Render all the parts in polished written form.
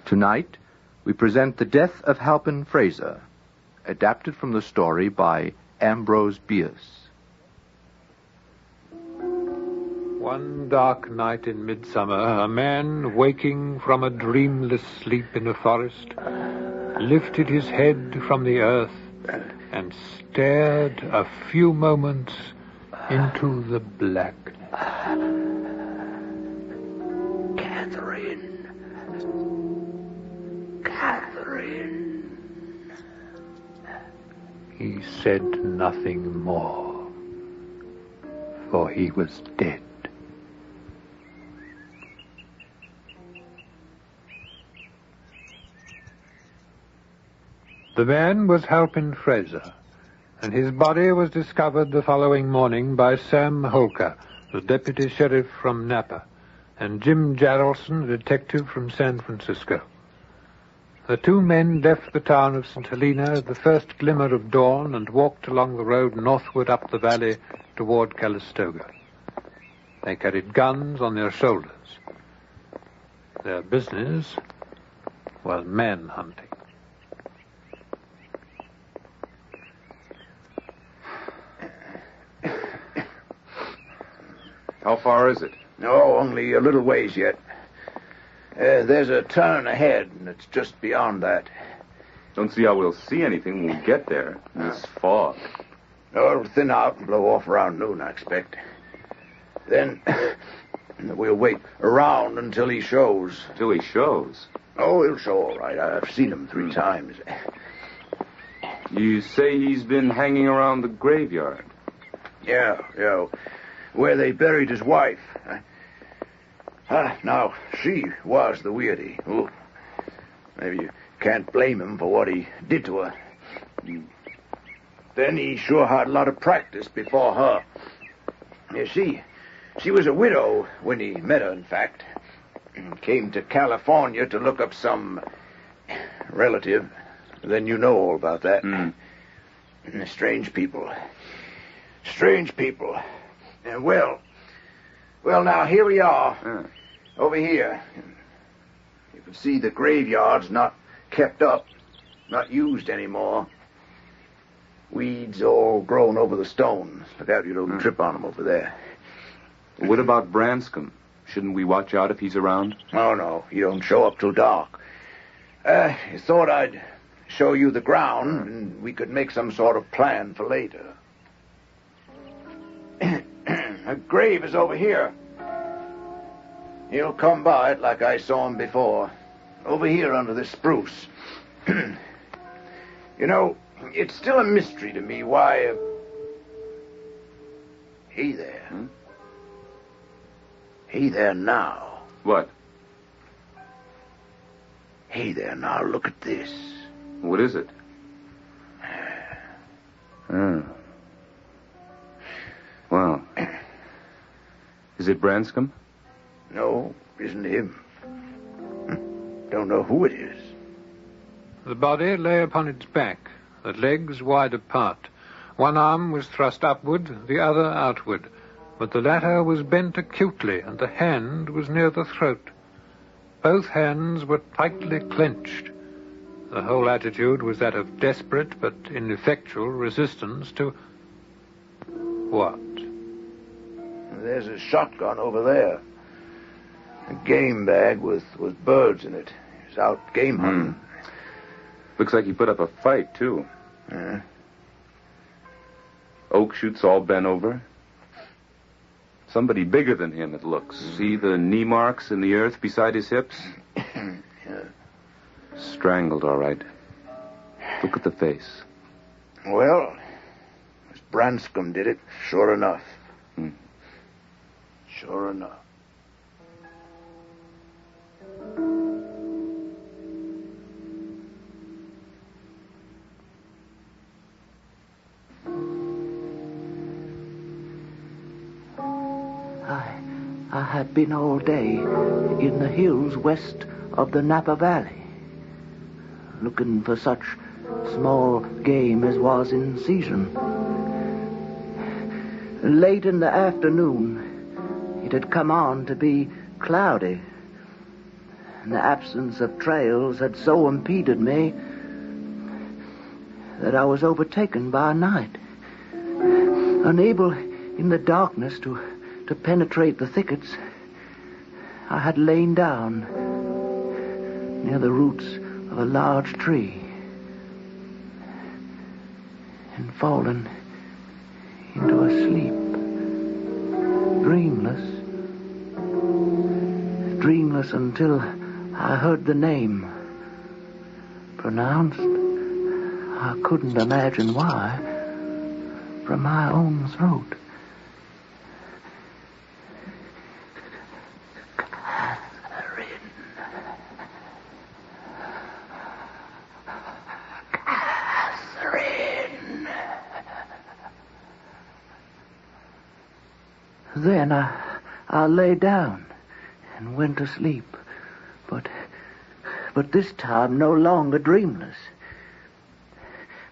Tonight, we present The Death of Halpin Fraser, adapted from the story by Ambrose Bierce. One dark night in midsummer, a man, waking from a dreamless sleep in a forest, lifted his head from the earth and stared a few moments into the black. Catherine. He said nothing more, for he was dead. The man was Halpin Fraser, and his body was discovered the following morning by Sam Holker, the deputy sheriff from Napa, and Jim Jarrelson, a detective from San Francisco. The two men left the town of St. Helena at the first glimmer of dawn and walked along the road northward up the valley toward Calistoga. They carried guns on their shoulders. Their business was manhunting. How far is it? Oh, only a little ways yet. There's a turn ahead, and it's just beyond that. Don't see how we'll see anything when we get there. This fog. Oh, it'll thin out and blow off around noon, I expect. Then we'll wait around until he shows. Till he shows? Oh, he'll show all right. I've seen him 3 times. You say he's been hanging around the graveyard? Yeah. Where they buried his wife. Now, she was the weirdie. Ooh. Maybe you can't blame him for what he did to her. Then he sure had a lot of practice before her. Yeah, she was a widow when he met her, in fact. Came to California to look up some relative. Then you know all about that. Strange people. Well, now, here we are. Over here. You can see the graveyard's not kept up, not used anymore. Weeds all grown over the stones. Look out you don't trip on them over there. What about Branscombe? Shouldn't we watch out if he's around? Oh, no. He don't show up till dark. I thought I'd show you the ground, and we could make some sort of plan for later. A grave is over here. He'll come by it like I saw him before. Over here under this spruce. You know, it's still a mystery to me why... Hey there. Hey there now. What? Hey there now, look at this. What is it? Well, is it Branscombe? No, isn't him. Don't know who it is. The body lay upon its back, the legs wide apart. One arm was thrust upward, the other outward, but the latter was bent acutely, and the hand was near the throat. Both hands were tightly clenched. The whole attitude was that of desperate but ineffectual resistance to... what? There's a shotgun over there. A game bag with birds in it. He's out game hunting. Looks like he put up a fight, too. Oak shoots all bent over. Somebody bigger than him, it looks. See the knee marks in the earth beside his hips? Strangled, all right. Look at the face. Well, Branscombe did it, sure enough. Sure enough. I had been all day in the hills west of the Napa Valley, looking for such small game as was in season. Late in the afternoon, it had come on to be cloudy. and the absence of trails had so impeded me that I was overtaken by night. Unable in the darkness to penetrate the thickets, I had lain down near the roots of a large tree and fallen into a sleep, dreamless until I heard the name pronounced, I couldn't imagine why, from my own throat. Then I lay down and went to sleep, but this time no longer dreamless.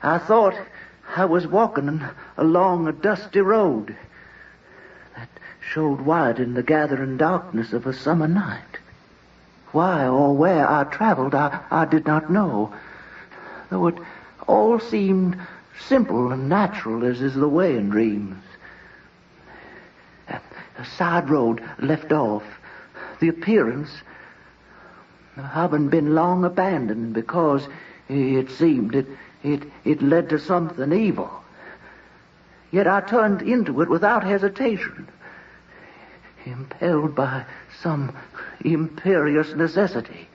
I thought I was walking along a dusty road that showed white in the gathering darkness of a summer night. Why or where I traveled, I did not know, though it all seemed simple and natural as is the way in dreams. A side road left off, the appearance having been long abandoned because it seemed it led to something evil. Yet I turned into it without hesitation, impelled by some imperious necessity.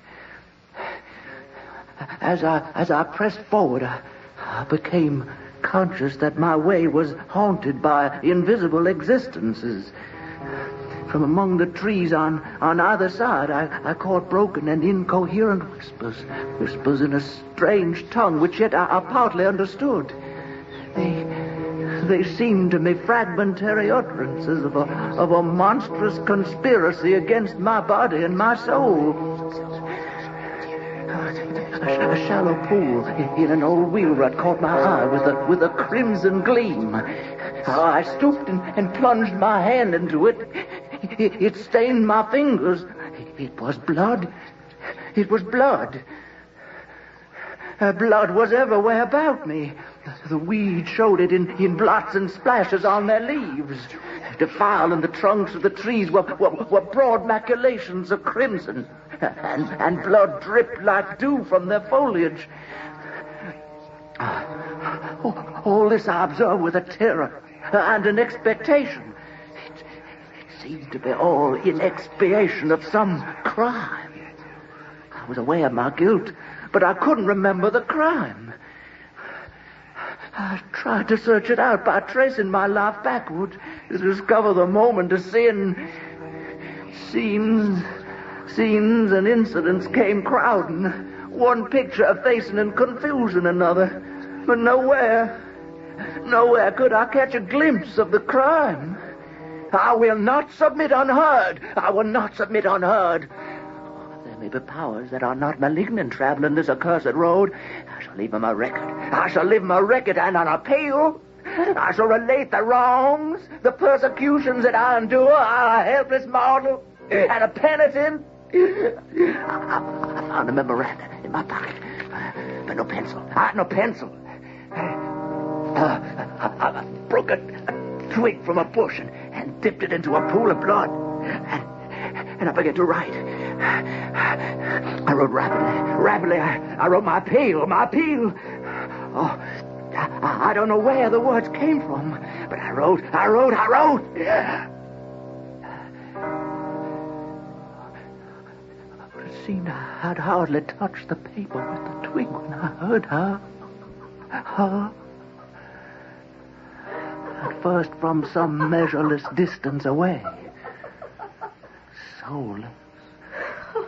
As I pressed forward, I became conscious that my way was haunted by invisible existences. From among the trees on either side, I caught broken and incoherent whispers in a strange tongue, which yet I partly understood. They seemed to me fragmentary utterances of a monstrous conspiracy against my body and my soul. A shallow pool in an old wheel rut caught my eye with a crimson gleam. I stooped and plunged my hand into it. It stained my fingers. It was blood. It was blood. Blood was everywhere about me. The weeds showed it in blots and splashes on their leaves. Defiled in the trunks of the trees were broad maculations of crimson, and blood dripped like dew from their foliage. All this I observed with a terror and an expectation. It seemed to be all in expiation of some crime. I was aware of my guilt, but I couldn't remember the crime. I tried to search it out by tracing my life backwards to discover the moment of sin. Scenes and incidents came crowding, one picture effacing in confusion another. But nowhere could I catch a glimpse of the crime. I will not submit unheard. I will not submit unheard. There may be powers that are not malignant traveling this accursed road. I shall leave them a record. I shall leave them a record and an appeal. I shall relate the wrongs, the persecutions that I endure. I'm a helpless mortal and a penitent. I found a memoranda in my pocket, but no pencil. I had no pencil. I broke a twig from a bush and dipped it into a pool of blood, and I began to write. I wrote rapidly. I wrote my appeal. Oh, I don't know where the words came from, but I wrote. But it seemed I had hardly touched the paper with the twig when I heard her. At first from some measureless distance away. Soulless,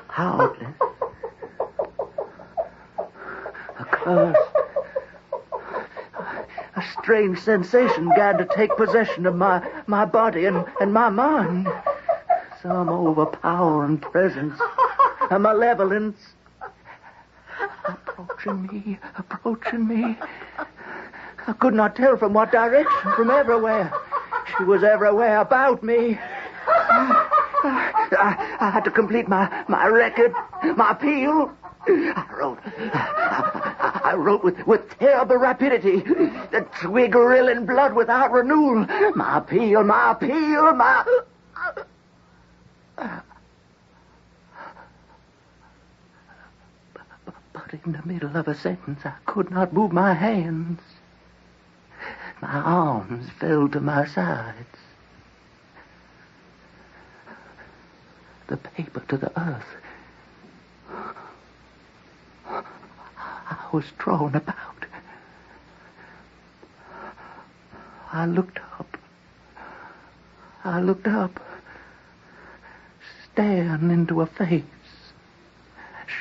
heartless, accursed. A strange sensation began to take possession of my body and my mind. Some overpowering presence, a malevolence. Approaching me. I could not tell from what direction, from everywhere. She was everywhere about me. I had to complete my record, my appeal. I wrote with terrible rapidity, the twig rilling blood without renewal. My appeal. But in the middle of a sentence, I could not move my hands. My arms fell to my sides. The paper to the earth. I was drawn about. I looked up. Staring into a face.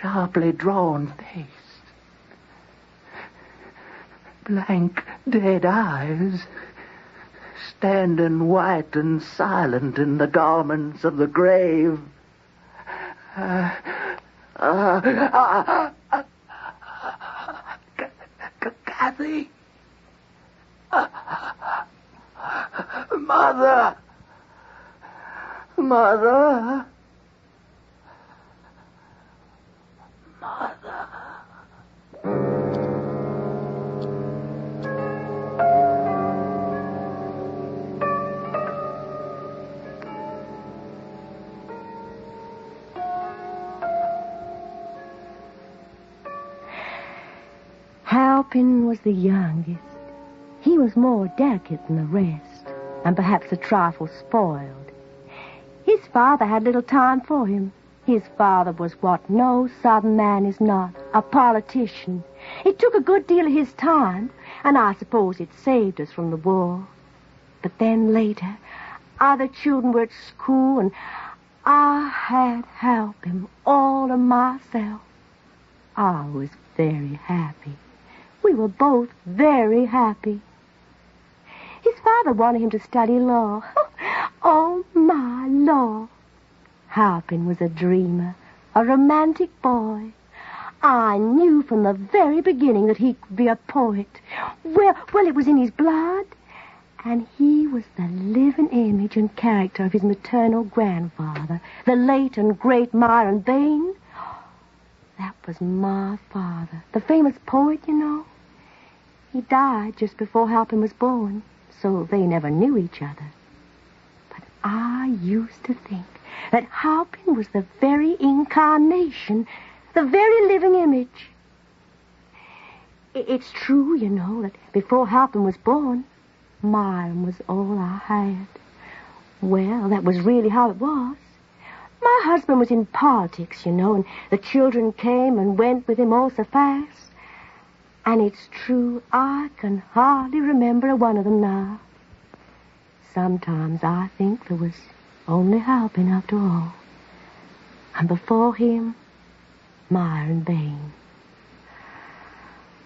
Sharply drawn face. Blank, dead eyes. Standing white and silent in the garments of the grave. Kathy. Mother. Halpin was the youngest. He was more delicate than the rest, and perhaps a trifle spoiled. His father had little time for him. His father was what no Southern man is not, a politician. It took a good deal of his time, and I suppose it saved us from the war. But then later, other children were at school, and I had Halpin all to myself. I was very happy. We were both very happy. His father wanted him to study law. Oh, my law. Halpin was a dreamer, a romantic boy. I knew from the very beginning that he could be a poet. Well, it was in his blood. And he was the living image and character of his maternal grandfather, the late and great Myron Bayne. That was my father, the famous poet, you know. He died just before Halpin was born, so they never knew each other. But I used to think that Halpin was the very incarnation, the very living image. It's true, you know, that before Halpin was born, Myron was all I had. Well, that was really how it was. My husband was in politics, you know, and the children came and went with him all so fast. And it's true, I can hardly remember one of them now. Sometimes I think there was only Halpin after all. And before him, Myron Bayne.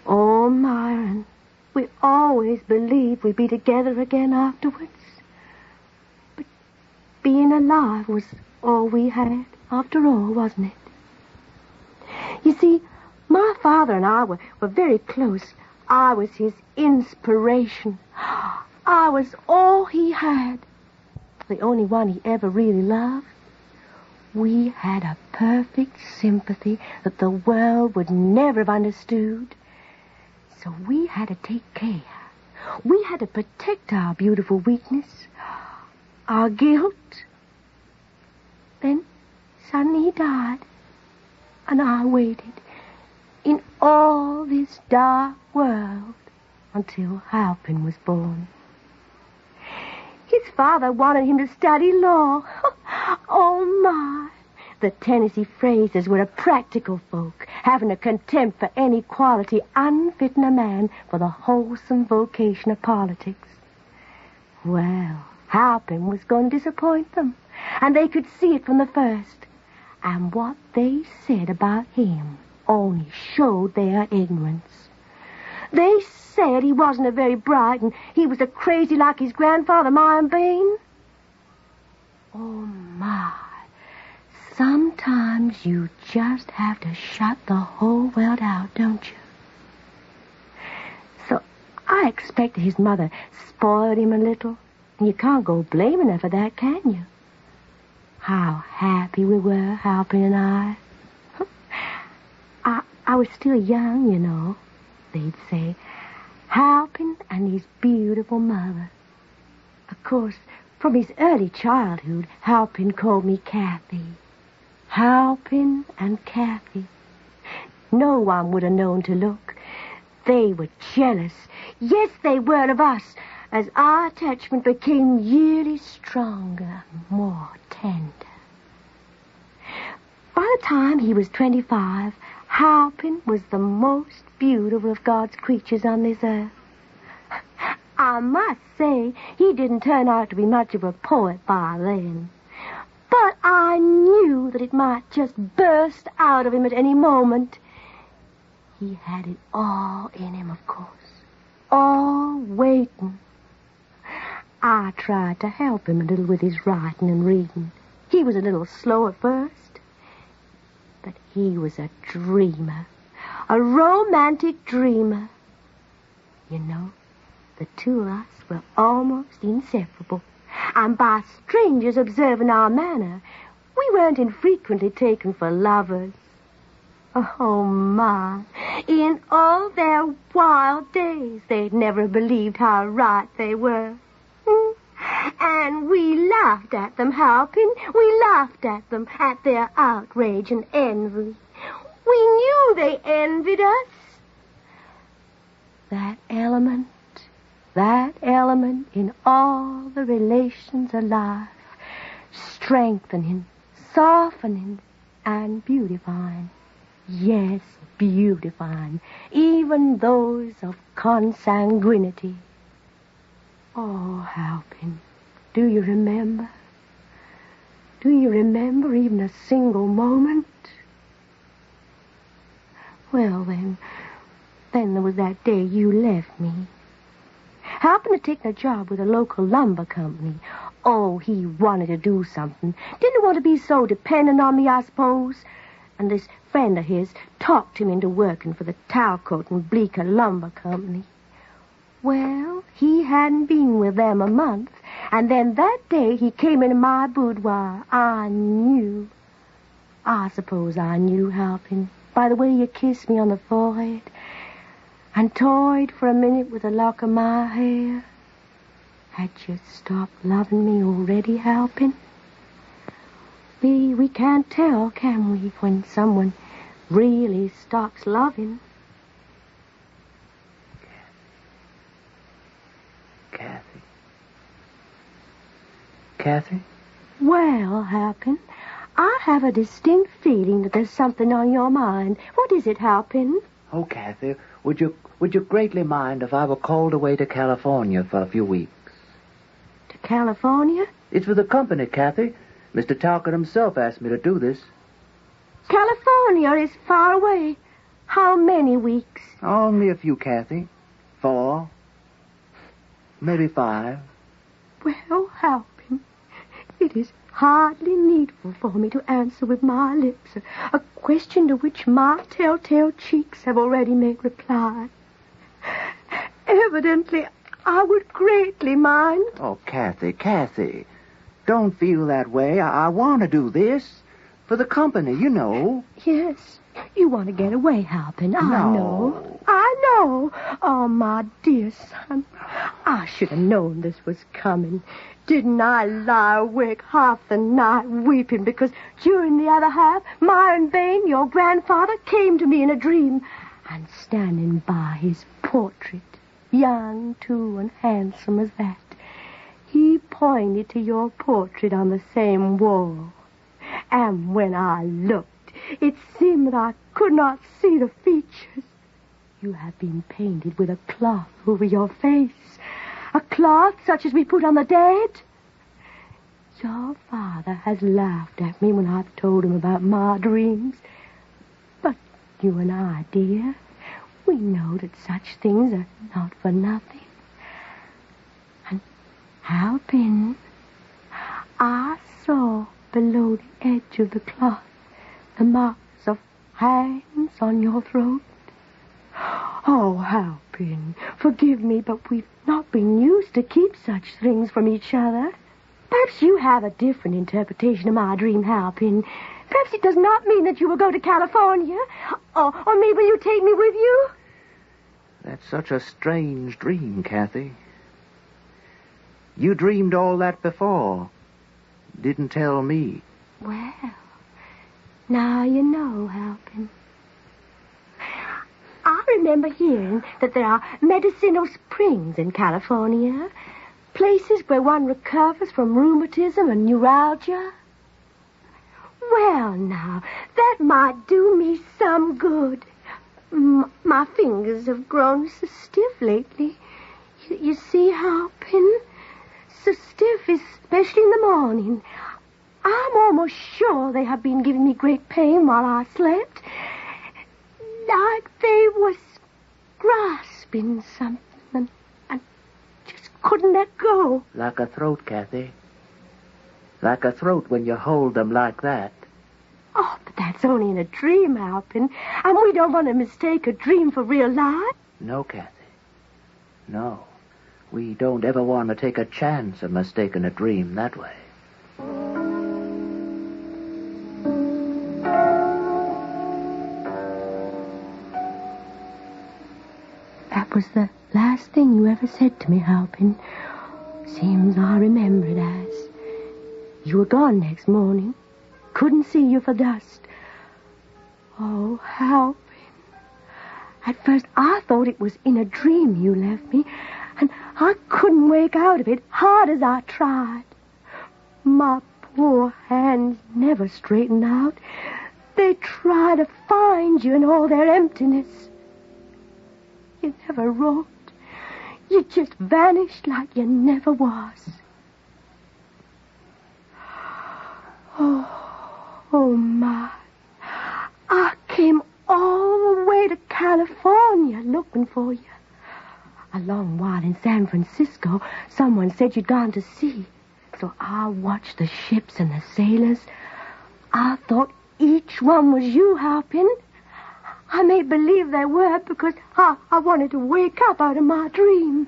Oh, Myron, we always believed we'd be together again afterwards. But being alive was all we had, after all, wasn't it? You see, my father and I were very close. I was his inspiration. I was all he had. The only one he ever really loved. We had a perfect sympathy that the world would never have understood. So we had to take care. We had to protect our beautiful weakness, our guilt. Then suddenly he died, and I waited in all this dark world until Halpin was born. His father wanted him to study law. Oh, my. The Tennessee Frasers were a practical folk, having a contempt for any quality unfitting a man for the wholesome vocation of politics. Well, Halpin was going to disappoint them, and they could see it from the first. And what they said about him only showed their ignorance. They said he wasn't a very bright, and he was a crazy like his grandfather, Myron Bayne. Oh, my. Sometimes you just have to shut the whole world out, don't you? So I expect his mother spoiled him a little, and you can't go blaming her for that, can you? How happy we were, Halpin and I. I was still young, you know, they'd say. Halpin and his beautiful mother. Of course, from his early childhood, Halpin called me Kathy. Halpin and Kathy. No one would have known to look. They were jealous. Yes, they were of us, as our attachment became yearly stronger and more tender. By the time he was 25, Halpin was the most beautiful of God's creatures on this earth. I must say, he didn't turn out to be much of a poet by then. But I knew that it might just burst out of him at any moment. He had it all in him, of course. All waiting. I tried to help him a little with his writing and reading. He was a little slow at first. But he was a dreamer. A romantic dreamer. You know, the two of us were almost inseparable. And by strangers observing our manner, we weren't infrequently taken for lovers. Oh, my. In all their wild days, they'd never believed how right they were. And we laughed at them, Halpin. We laughed at them, at their outrage and envy. We knew they envied us. That element in all the relations of life, strengthening, softening, and beautifying. Yes, beautifying, even those of consanguinity. Oh, Halpin, do you remember? Do you remember even a single moment? Well, then there was that day you left me. Halpin had taken a job with a local lumber company. Oh, he wanted to do something. Didn't want to be so dependent on me, I suppose. And this friend of his talked him into working for the Talcott and Bleecker Lumber Company. Well, he hadn't been with them a month, and then that day he came into my boudoir. I suppose I knew, Halpin, by the way you kissed me on the forehead and toyed for a minute with a lock of my hair. Had you stopped loving me already, Halpin? We can't tell, can we, when someone really stops loving? Kathy? Well, Halpin, I have a distinct feeling that there's something on your mind. What is it, Halpin? Oh, Kathy, would you greatly mind if I were called away to California for a few weeks? To California? It's for the company, Kathy. Mr. Talcott himself asked me to do this. California is far away. How many weeks? Only a few, Kathy. 4. Maybe 5. Well, Halpin, it is hardly needful for me to answer with my lips a question to which my telltale cheeks have already made reply. Evidently, I would greatly mind. Oh, Kathy, don't feel that way. I want to do this. For the company, you know. Yes, you want to get away, Halpin. I know. Oh, my dear son, I should have known this was coming. Didn't I lie awake half the night weeping because during the other half, Myron Bain, your grandfather, came to me in a dream, and standing by his portrait, young, too, and handsome as that, he pointed to your portrait on the same wall. And when I looked, it seemed that I could not see the features. You have been painted with a cloth over your face. A cloth such as we put on the dead. Your father has laughed at me when I've told him about my dreams. But you and I, dear, we know that such things are not for nothing. And Halpin, I saw below the edge of the cloth the marks of hands on your throat. Oh, Halpin, forgive me, but we've not been used to keep such things from each other. Perhaps you have a different interpretation of my dream, Halpin. Perhaps it does not mean that you will go to California. Or maybe you take me with you? That's such a strange dream, Kathy. You dreamed all that before. Didn't tell me. Well, now you know, Halpin. I remember hearing that there are medicinal springs in California. Places where one recovers from rheumatism and neuralgia. Well, now, that might do me some good. My fingers have grown so stiff lately. You see, Halpin? So stiff, especially in the morning. I'm almost sure they have been giving me great pain while I slept. Like they was grasping something and just couldn't let go. Like a throat, Kathy. Like a throat when you hold them like that. Oh, but that's only in a dream, Halpin. And we don't want to mistake a dream for real life. No, Kathy. No. We don't ever want to take a chance of mistaking a dream that way. That was the last thing you ever said to me, Halpin. Seems I remember it as. You were gone next morning. Couldn't see you for dust. Oh, Halpin. At first I thought it was in a dream you left me, and I couldn't wake out of it, hard as I tried. My poor hands never straightened out. They try to find you in all their emptiness. You never wrote. You just vanished like you never was. Oh, my. I came all the way to California looking for you. A long while in San Francisco, someone said you'd gone to sea. So I watched the ships and the sailors. I thought each one was you, Halpin. I made believe they were because I wanted to wake up out of my dream.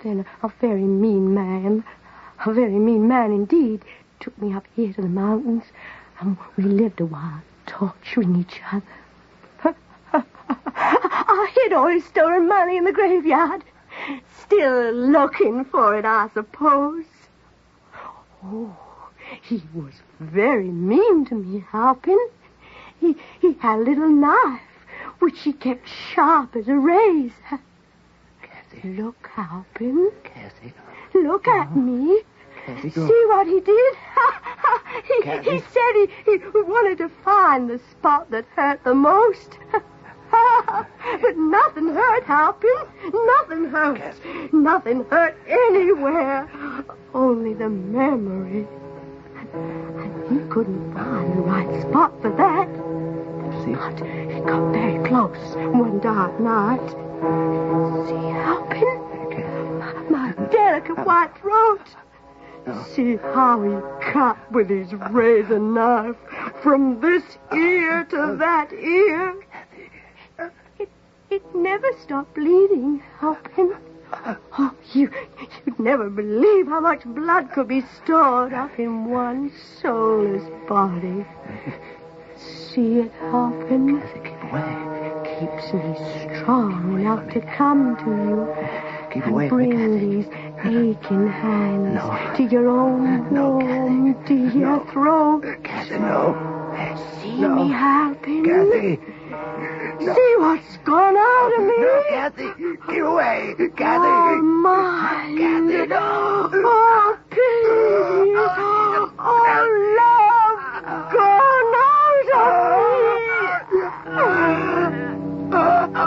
Then a very mean man indeed, took me up here to the mountains, and we lived a while, torturing each other. I hid all his stolen money in the graveyard. Still looking for it, I suppose. Oh, he was very mean to me, Halpin. He had a little knife, which he kept sharp as a razor. Kathy. Look, Halpin. Kathy. Look at me. Kathy, go. See what he did? Kathy. He said he wanted to find the spot that hurt the most. But nothing hurt, Halpin. Nothing hurt. Kathy. Nothing hurt anywhere. Only the memory. And he couldn't find the right spot for that. See? But he got very close one dark night. See, Halpin? My delicate white throat. No. See how he cut with his razor knife from this ear to that ear. It never stopped bleeding, Halpin. Oh, you'd never believe how much blood could be stored up in one soulless body. See it, Halpin? Keep away. Keeps me strong enough to come to you. Keep and away, bring Kathy. these aching hands No. to your own No, warm, Kathy. dear No. throat. Kathy, no. See No. me, Halpin? Kathy. No. See what's gone out of me? No, Kathy. Keep away. Kathy. Oh, my. Kathy, no. Oh, peace. Oh, love gone out of me. I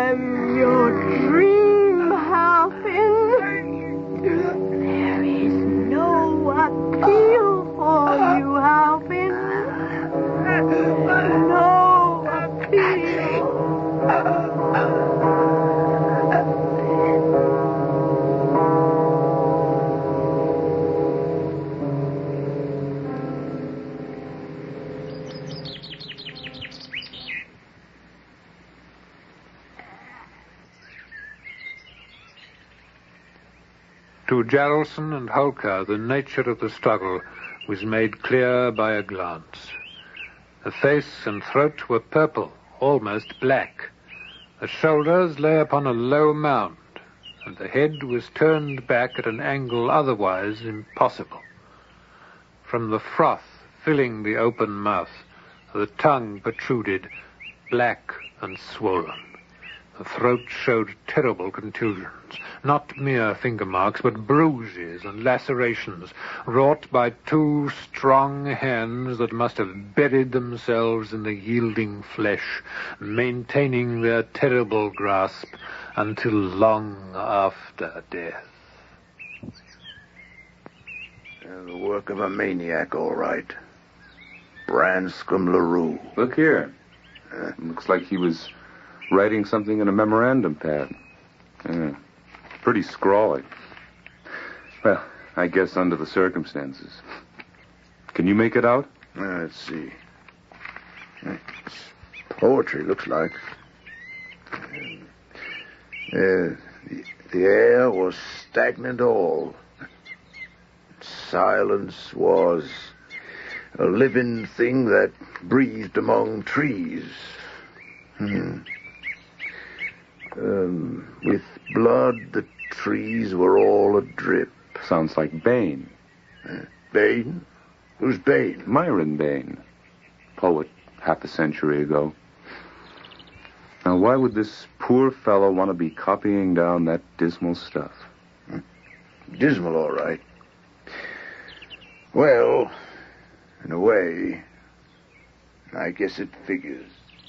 am your dream, Halpin. There is no appeal for you, Halpin. No appeal. To Jarlson and Holker, the nature of the struggle was made clear by a glance. The face and throat were purple, almost black. The shoulders lay upon a low mound, and the head was turned back at an angle otherwise impossible. From the froth filling the open mouth, the tongue protruded, black and swollen. The throat showed terrible contusions, not mere finger marks, but bruises and lacerations wrought by two strong hands that must have buried themselves in the yielding flesh, maintaining their terrible grasp until long after death. The work of a maniac, all right. Branscombe LaRue. Look here. Looks like he was writing something in a memorandum pad. Yeah. Pretty scrawly. Well, I guess under the circumstances. Can you make it out? Let's see. It's poetry, looks like. The air was stagnant all. Silence was a living thing that breathed among trees. With blood, the trees were all adrip. Sounds like Bain. Bain? Who's Bain? Myron Bain. Poet half a century ago. Now, why would this poor fellow want to be copying down that dismal stuff? Dismal, all right. Well, in a way, I guess it figures.